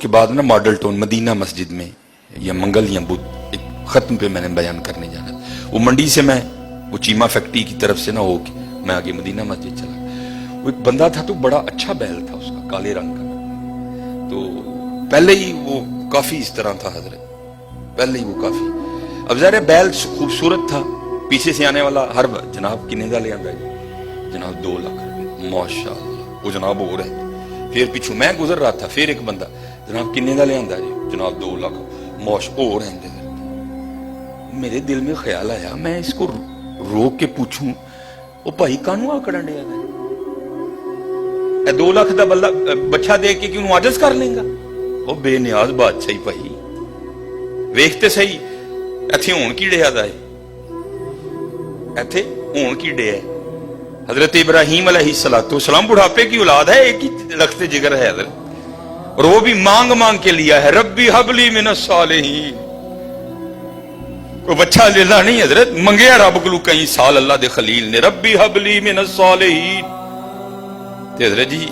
کے بعد نا ماڈل ٹاؤن مدینہ مسجد میں یا منگل یا بدھ ایک ختم پہ میں نے بیان کرنے جانا تھا. وہ منڈی سے میں وہ چیما فیکٹری کی طرف سے نہ ہو کے میں آگے مدینہ مسجد چلا. وہ ایک بندہ تھا تو بڑا اچھا بیل تھا اس کا, کالے رنگ کا. تو پہلے ہی وہ کافی اس طرح تھا حضرت, پہلے ہی وہ کافی. اب ظاہر بیل خوبصورت تھا. پیچھے سے آنے والا ہر جناب کنے کا لے آتا ہے جناب 2 لاکھ روپے ماشاء اللہ. وہ جناب ہو رہے پھر پیچھوں میں گزر رہا تھا, پھر ایک بندہ جناب کنے کا لے آتا ہے جناب 2 لاکھ موش ہو رہے ہیں. میرے دل میں خیال آیا میں اس کو روک کے پوچھوں وہ بھائی کانو آکڑن ڈیا ہے 2 لاکھ دا بچہ دے کے کیوں عاجز کر لیں گا. وہ بے نیاز بادشاہی بھائی ویکھتے صحیح ایتھے ہون کی ڈیا دا ہے, ایتھے ہون کی ڈیا ہے. حضرت ابراہیم علیہ السلام بڑھاپے کی اولاد ہے, ایک ہی لخت جگر ہے حضرت, اور وہ بھی مانگ مانگ کے لیا ہے ربی حبلی من الصالحین. کوئی بچہ لیلا نہیں حضرت, منگیا رب کو کئی سال اللہ دے خلیل نے ربی حبلی من الصالحین. تے حضرت جی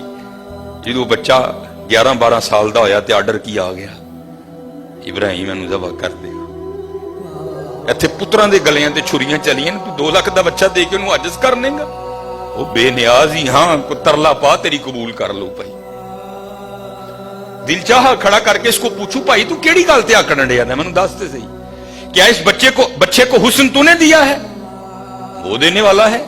جدو بچہ 11-12 سال دا ہویا تے آرڈر کیا آ گیا ابراہیم انو ذبح کر دے. ایتھے پتراں دے گلیاں تے چھریاں چلیاں تو 2 لاکھ دا بچہ دے کے انو عاجز کرنے گا. وہ بے نیاز ہی ہاں کو ترلا پا تیری قبول کر لو بھائی. دل چاہا کھڑا کر کے اس کو پوچھو بھائی تو کیڑی گل تے آکڑن ڈیا ہے, مینوں دس تے صحیح. کیا اس بچے کو حسن تو نے دیا ہے؟ وہ دینے والا ہے.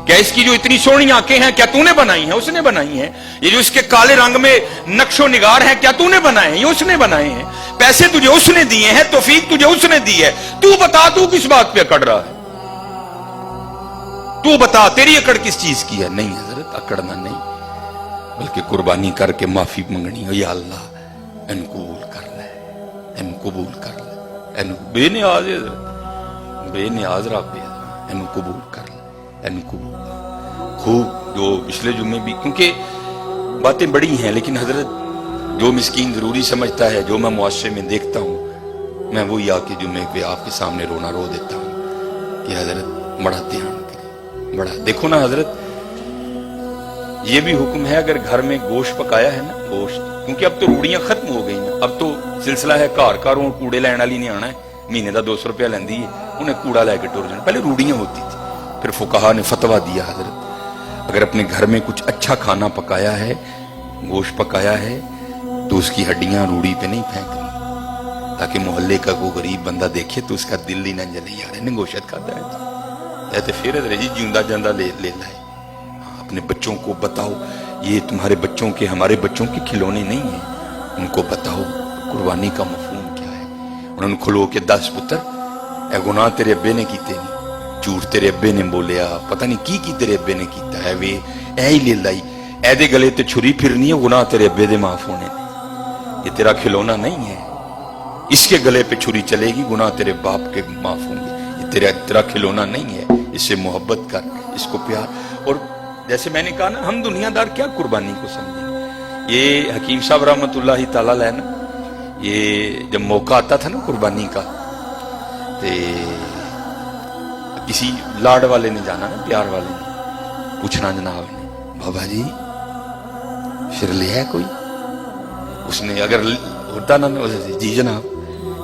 کیا اس کی جو اتنی سونی آنکھیں ہیں کیا تو نے بنائی ہیں؟ اس نے بنائی ہیں. یہ جو اس کے کالے رنگ میں نقش و نگار ہیں کیا تو نے بنائے ہیں؟ یہ اس نے بنائے ہیں. پیسے تجھے اس نے دیے ہیں, توفیق تجھے اس نے دی ہے. تو بتا تو کس بات پہ اکڑ رہا ہے؟ تو بتا تیری اکڑ کس چیز کی ہے؟ نہیں حضرت اکڑنا نہیں بلکہ قربانی کر کے معافی منگنی ہو. یا اللہ ان قبول کر لے, ان قبول کر لے, ان بے نیاز ہے, بے نیاز رب ہے, ان قبول کر لے, ان قبول. خوب جو پچھلے جمعے بھی, کیونکہ باتیں بڑی ہیں لیکن حضرت جو مسکین ضروری سمجھتا ہے, جو میں معاشرے میں دیکھتا ہوں, میں وہی آ کے جمعے پہ آپ کے سامنے رونا رو دیتا ہوں کہ حضرت بڑا دھیان کریں, بڑا دیکھو نا حضرت. یہ بھی حکم ہے اگر گھر میں گوشت پکایا ہے نا, گوشت, کیونکہ اب تو روڑیاں ختم ہو گئی نا, اب تو سلسلہ ہے گھر گھروں کوڑے لین والی نہیں آنا ہے, مہینے دا 200 روپیہ لیندی ہے, انہیں کوڑا لے کے ٹر جانا. پہلے روڑیاں ہوتی تھی. پھر فقہا نے فتویٰ دیا حضرت اگر اپنے گھر میں کچھ اچھا کھانا پکایا ہے, گوشت پکایا ہے, تو اس کی ہڈیاں روڑی پہ نہیں پھینکنی, تاکہ محلے کا کوئی غریب بندہ دیکھے تو اس کا دل ہی نہ جلے یار انہیں گوشت کھاتا ہے. تو پھر حضرت جی جیوندا جاندہ لے لائے. اپنے بچوں کو بتاؤ یہ تمہارے بچوں کے ہمارے بچوں کے کھلونے نہیں ہیں, ان کو بتاؤ قربانی کا مفہوم کیا ہے. انہوں نے کھلو کے 10 پتر اے گناہ تیرے ابے نے کیتے نہیں, جھوٹ تیرے ابے نے بولیا, پتہ نہیں کی تیرے ابے نے کیتا ہے, وے اے ہی لے لائی, اے دے گلے تے چھری پھرنی ہے, گناہ تیرے ابے دے معاف ہونے, یہ تیرا کھلونا نہیں ہے. اس کے گلے پہ چھری چلے گی, گناہ تیرے باپ کے معاف ہوں گے. یہ تیرا کھلونا نہیں ہے, اس سے محبت کر, اس کو پیار. اور جیسے میں نے کہا نا ہم دنیا دار کیا قربانی کو سمجھیں. یہ حکیم صاحب رحمت اللہ تعالیٰ علیہ نا, یہ جب موقع آتا تھا نا قربانی کا, تے کسی لاڈ والے نے جانا نا, پیار والے نے پوچھنا جناب نے, بابا جی پھر لے ہے کوئی؟ اس نے اگر ہوتا نا جی جناب,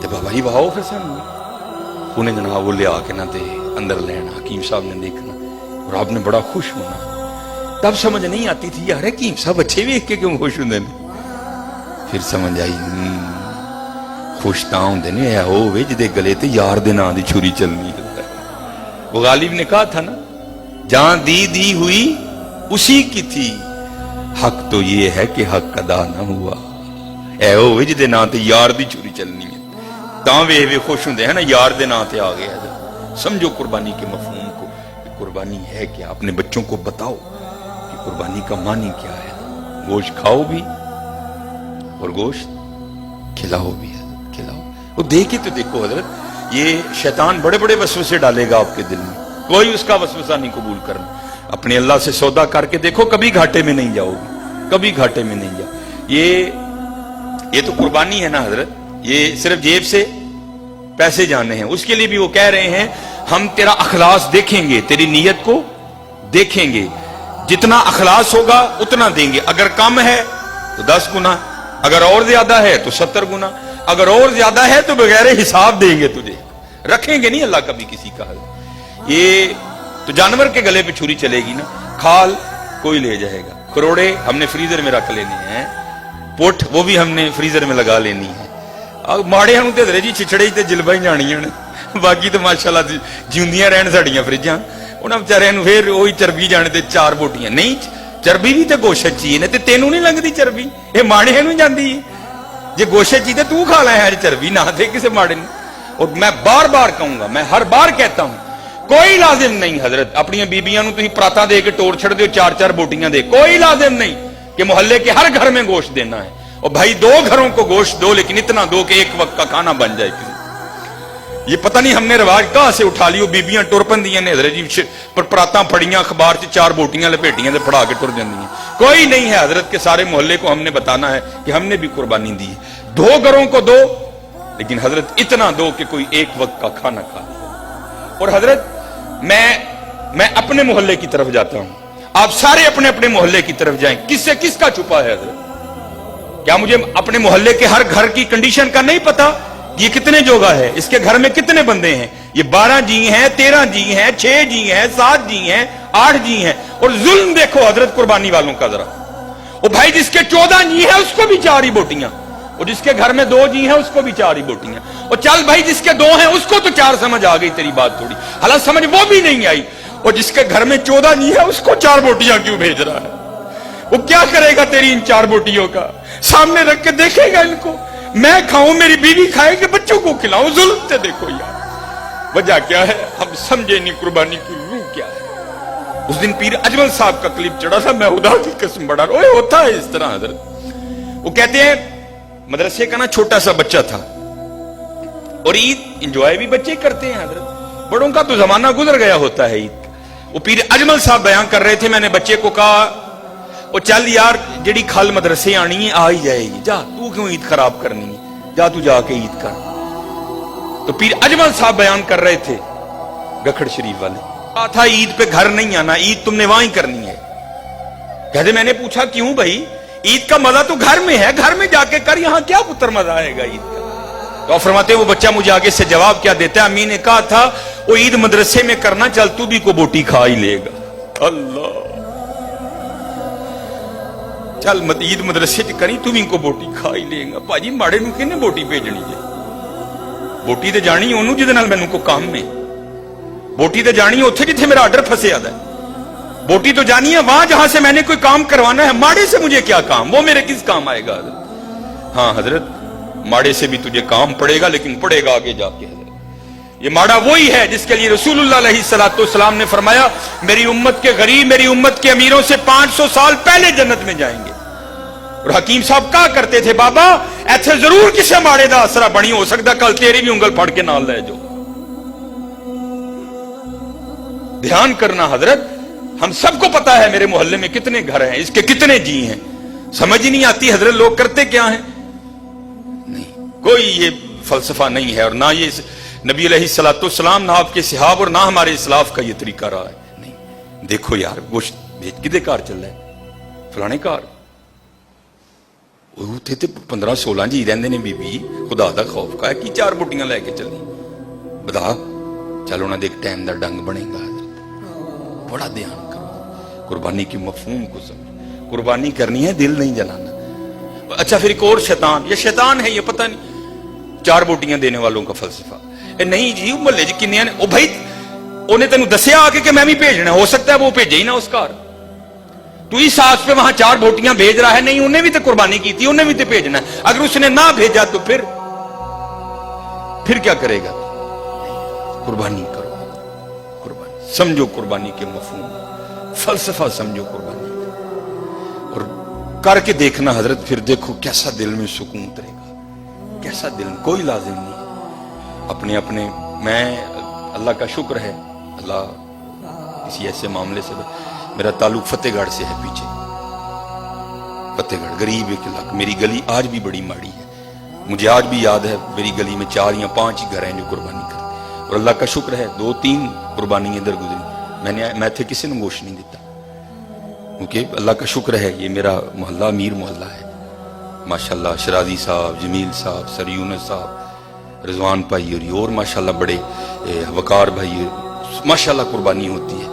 تے بابا جی بہاؤ پھر سانو, انہیں جناب وہ لے آ کے نا تے اندر لینا, حکیم صاحب نے دیکھنا اور آپ نے بڑا خوش ہونا. تب سمجھ نہیں آتی تھی یار حکیم صاحب اچھے ویکھ کے کیوں خوش ہوندے نے. پھر سمجھ آئی خوش تاں ہوندے نے اے ہوے جدے گلے تے یار دے نام دی چھری چلنی ہے. وہ غالب نے کہا تھا نا جان دی ہوئی اسی کی تھی, حق تو یہ ہے کہ حق ادا نہ ہوا. اے ہوے جدے نام تے یار دی چھری چلنی ہے, تاں وے خوش ہوندے ہیں نا یار دے نام تے آ گیا. سمجھو قربانی کے مفہوم کو, قربانی ہے کہ اپنے بچوں کو بتاؤ کہ قربانی کا معنی کیا ہے. گوشت کھاؤ بھی اور گوشت کھلاؤ بھی, کھلاؤ. وہ دیکھے تو دیکھو حضرت, یہ شیطان بڑے بڑے وسوسے ڈالے گا آپ کے دل میں, کوئی اس کا وسوسہ نہیں قبول کرنا. اپنے اللہ سے سودا کر کے دیکھو, کبھی گھاٹے میں نہیں جاؤ گے, کبھی گھاٹے میں نہیں جاؤ. یہ تو قربانی ہے نا حضرت, یہ صرف جیب سے پیسے جانے ہیں. اس کے لیے بھی وہ کہہ رہے ہیں ہم تیرا اخلاص دیکھیں گے, تیری نیت کو دیکھیں گے, جتنا اخلاص ہوگا اتنا دیں گے, اگر کم ہے تو 10 گنا, अगर और ज्यादा है तो 70 गुना, अगर और ज्यादा है तो बगैर हिसाब देंगे तुझे, रखेंगे नहीं अल्लाह कभी किसी का हल। ये तो जानवर के गले पे छुरी चलेगी ना, खाल कोई ले जाएगा, करोड़े हमने फ्रीजर में रख लेने हैं, पुट वो भी हमने फ्रीजर में लगा लेनी है। माड़े हम ते जी छिछड़े ते जिलबा ही जानियां ने, बाकी तो माशाअल्लाह जिंदियां रहन साडियां फ्रिजां, उन्हां बेचारियां नूं फिर ओही चरबी जाने ते 4 बोटियां नहीं, चरबी भी तो गोशत ची ने, ते तेनू नहीं लगती चरबी, ये माड़े नूं जांदी है। जे गोशत ची ते तू खा लै है चरबी, ना दे किसी माड़े नूं। और मैं बार बार कहूंगा, मैं हर बार कहता हूं, कोई लाजिम नहीं हजरत अपनी बीबियां नूं तुसीं पराता दे के टोर छड़ दिओ 4-4 बोटियां दे, कोई लाजिम नहीं कि मोहल्ले के हर घर में गोश्त देना है। और भाई 2 घरों को गोश्त दो, लेकिन इतना दो कि एक वक्त का खाना बन जाए किसी। ये पता नहीं हमने रिवाज कहां से उठा लियो, बीबियां टुर पंदियां ने हजरत जी, पर परातां फड़ियां अखबार च 4 बोटियां लपेटियां ते फड़ा के टुर जांदियां। कोई नहीं है हजरत के सारे मोहल्ले को हमने बताना है कि हमने भी कुर्बानी दी है। 2 घरों को दो, लेकिन हजरत इतना दो कि कोई एक वक्त का खाना खा ले। और हजरत मैं अपने मोहल्ले की तरफ जाता हूं, आप सारे अपने अपने मोहल्ले की तरफ जाएं, किससे किसका छुपा है हजरत? क्या मुझे अपने मोहल्ले के हर घर की कंडीशन का नहीं पता? ये कितने जोगा है, इसके घर में कितने बंदे हैं? ये 12 जी हैं, 13 जी हैं, 6 जी हैं, 7 जी हैं, 8 जी हैं। और जुल्म देखो हजरत कुर्बानी वालों का जरा। वो भाई जिसके 14 जी हैं उसको भी 4 ही बोटियां, और जिसके घर में 2 जी हैं उसको भी 4 ही बोटियां। और चल भाई जिसके 2 हैं उसको तो 4 समझ आ गई तेरी बात थोड़ी, हालांकि समझ वो भी नहीं आई। और जिसके घर में 14 जी है उसको 4 बोटियां क्यों भेज रहा है? वो क्या करेगा तेरी इन 4 बोटियों का? सामने रख के देखेगा इनको, मैं खाऊं, मेरी बीवी खाए कि बच्चों को खिलाऊं? जुल्म से देखो यार, वजह क्या है हम समझे नहीं, कुर्बानी की रूह क्या है। उस दिन पीर अजमल साहब का क्लिप चढ़ा था, मैं खुदा की कसम बड़ा ओए होता है इस तरह हजरत। वो कहते हैं मदरसे का ना छोटा सा बच्चा था, और ईद इंजॉय भी बच्चे करते हैं हजरत, बड़ों का तो जमाना गुजर गया होता है ईद। वो पीर अजमल साहब बयान कर रहे थे, मैंने बच्चे को कहा ओ चल यार जेड़ी खल मदरसे आनी है आ ही जाएगी, जा तू क्यों ईद खराब करनी है, जा तू जाके ईद कर। तो पीर अजमल साहब बयान कर रहे थे गखड़ शरीफ वाले, कहा था ईद पे घर नहीं आना, ईद तुमने वहां ही करनी है। कहते मैंने पूछा क्यों भाई, ईद का मजा तो घर में है, घर में जाके कर, यहां क्या पुत्र मजा आएगा ईद का? तो फरमाते वो बच्चा मुझे आगे से जवाब क्या देता है, अम्मी ने कहा था वो ईद मदरसे में करना, चल तू भी को बोटी खा ही लेगा। अल्लाह, चल ईद मदरसे च करी, तू भी को बोटी खा ही लेगा। भाजी माड़े नूं किहने बोटी भेजनी है? बोटी ते जानी ओनू जिहदे नाल मैनूं कोई काम है, बोटी ते जानी उत्थे जिथे मेरा आर्डर फंसिया दा, बोटी तो जानी है वहां जहां से मैंने कोई काम करवाना है। माड़े से मुझे क्या काम, वो मेरे किस काम आएगा? हाँ हजरत, माड़े से भी तुझे काम पड़ेगा, लेकिन पड़ेगा आगे जाके हजरत। ये माड़ा वही है जिसके लिए रसूलुल्लाह अलैहिस्सलाम ने फरमाया मेरी उम्मत के गरीब मेरी उम्मत के अमीरों से 500 साल पहले जन्नत में जाएंगे। और हकीम साहब कहा करते थे, बाबा ऐसे जरूर किसी माड़े का असरा बनी, हो सकता कल तेरी भी उंगल फड़ के नाल ले जाओ। ध्यान करना हजरत, हम सबको पता है मेरे मोहल्ले में कितने घर हैं, इसके कितने जी हैं, समझ ही नहीं आती हजरत लोग करते क्या हैं। नहीं, कोई ये फलसफा नहीं है, और ना ये नबी अलैहिस्सलाम, ना आपके सहाब, और ना हमारे इस्लाफ का ये तरीका रहा है। नहीं, देखो यार गोश्त भेज किदे कार चल रहा है, फलाने कार, उत्थे ते 15-16 जी रहंदे ने बीबी, खुदा दा खौफ का है कि 4 बोटियां लैके चली, बता चल उन्हां दे एक टाइम दा डंग बनेगा। बड़ा ध्यान करो, कुर्बानी की मफहूम को समझो, कुर्बानी करनी है, दिल नहीं जलाना। अच्छा फिर एक और शैतान, ये शैतान है, ये पता नहीं 4 बोटियां देने वालों का फलसफा नहीं जी, मोहल्ले च किन्ने ने, ओ भाई उन्हें तेन दसिया आके कि मैं भी भेजना, हो सकता है वो भेजे ही ना उस कार, तू इस आस पे वहां 4 बोटियां भेज रहा है, नहीं उन्हें भी तो कुर्बानी की थी, उन्हें भी तो भेजना है। अगर उसने ना भेजा तो फिर क्या करेगा? कुर्बानी करो, कुर्बानी समझो, कुर्बानी के मफहूम फलसफा समझो कुर्बानी, और करके देखना हजरत, फिर देखो कैसा दिल में सुकून उतरेगा, कैसा दिल। कोई लाजिम नहीं, अपने अपने, मैं अल्लाह का शुक्र है, अल्लाह किसी ऐसे मामले से, मेरा ताल्लुक फतेहगढ़ से है, पीछे फतेहगढ़ गरीब एक इलाका, मेरी गली आज भी बड़ी माड़ी है, मुझे आज भी याद है मेरी गली में 4 या 5 ही घर हैं जो कुर्बानी करते, और अल्लाह का शुक्र है 2-3 कुर्बानी इधर गुजरी, मैं थे किसी ने गोश्त नहीं देता, क्योंकि अल्लाह का शुक्र है ये मेरा मोहल्ला अमीर मोहल्ला है, माशाल्लाह शराजी साहब, जमील साहब, सर यूनस साहब, रिजवान भाई और माशाल्लाह बड़े वकार भाई, माशाल्लाह कुर्बानी होती है।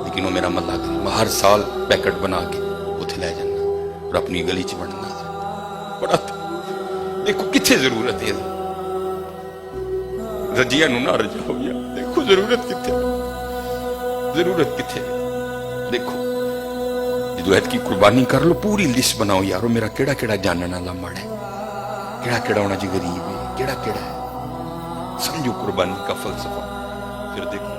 लेकिन वो मेरा मल्ला करी, मैं हर साल पैकेट बना के उथे ले जाना और अपनी गली च बनना। बड़ा देखो कितने जरूरत है, रजिया नू ना रजाओ यार, देखो जरूरत कितने, जरूरत कितने। देखो जो ऐत की कुर्बानी कर लो, पूरी लिस्ट बनाओ यारो, मेरा केड़ा केड़ा जानने वाला मड़ है, केड़ा केड़ा होना जी गरीब है, केड़ा केड़ा है, समझो कुर्बानी का फलसफा। फिर देखो